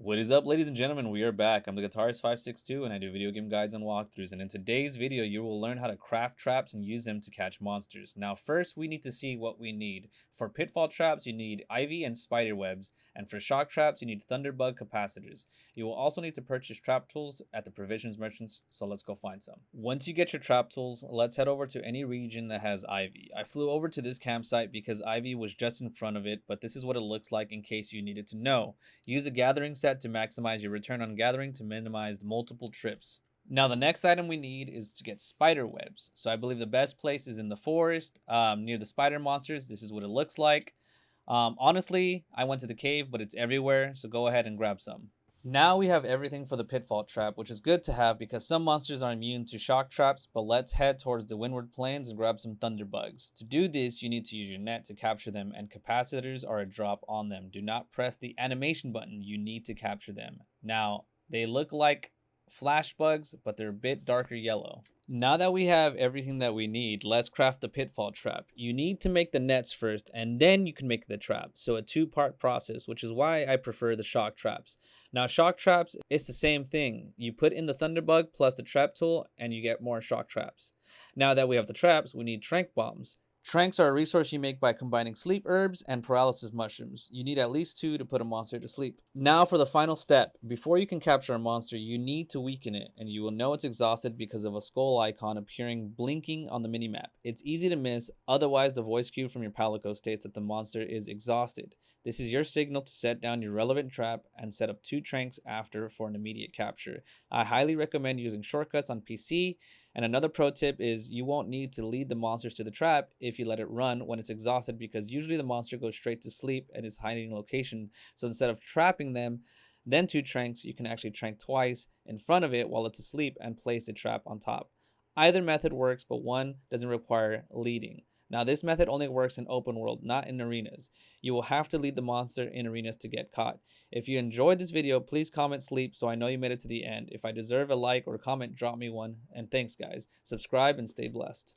What is up, ladies and gentlemen? We are back. I'm the Guitarist562 and I do video game guides and walkthroughs. And in today's video, you will learn how to craft traps and use them to catch monsters. Now, first, we need to see what we need. For pitfall traps, you need ivy and spider webs. And for shock traps, you need thunderbug capacitors. You will also need to purchase trap tools at the provisions merchants, so let's go find some. Once you get your trap tools, let's head over to any region that has ivy. I flew over to this campsite because ivy was just in front of it, but this is what it looks like in case you needed to know. Use a gathering set to maximize your return on gathering to minimize multiple trips. Now, the next item we need is to get spider webs. So I believe the best place is in the forest, near the spider monsters. This is what it looks like. Honestly, I went to the cave, but it's everywhere, so go ahead and grab some. Now we have everything for the pitfall trap, which is good to have because some monsters are immune to shock traps, but let's head towards the windward plains and grab some thunderbugs. To do this, you need to use your net to capture them, and capacitors are a drop on them. Do not press the animation button, you need to capture them. Now, they look like flash bugs, but they're a bit darker yellow. Now that we have everything that we need, let's craft the pitfall trap. You need to make the nets first, and then you can make the trap. So a two-part process, which is why I prefer the shock traps. Now, shock traps, it's the same thing. You put in the thunderbug plus the trap tool, and you get more shock traps. Now that we have the traps, we need trank bombs. Tranks are a resource you make by combining sleep herbs and paralysis mushrooms. You need at least 2 to put a monster to sleep. Now for the final step. Before you can capture a monster, you need to weaken it, and you will know it's exhausted because of a skull icon appearing blinking on the minimap. It's easy to miss, otherwise the voice cue from your palico states that the monster is exhausted. This is your signal to set down your relevant trap and set up 2 tranks after for an immediate capture. I highly recommend using shortcuts on PC. And another pro tip is you won't need to lead the monsters to the trap if you let it run when it's exhausted, because usually the monster goes straight to sleep at its hiding location. So instead of trapping them, then 2 tranks, you can actually trank twice in front of it while it's asleep and place the trap on top. Either method works, but one doesn't require leading. Now, this method only works in open world, not in arenas. You will have to lead the monster in arenas to get caught. If you enjoyed this video, please comment sleep so I know you made it to the end. If I deserve a like or a comment, drop me one. And thanks, guys. Subscribe and stay blessed.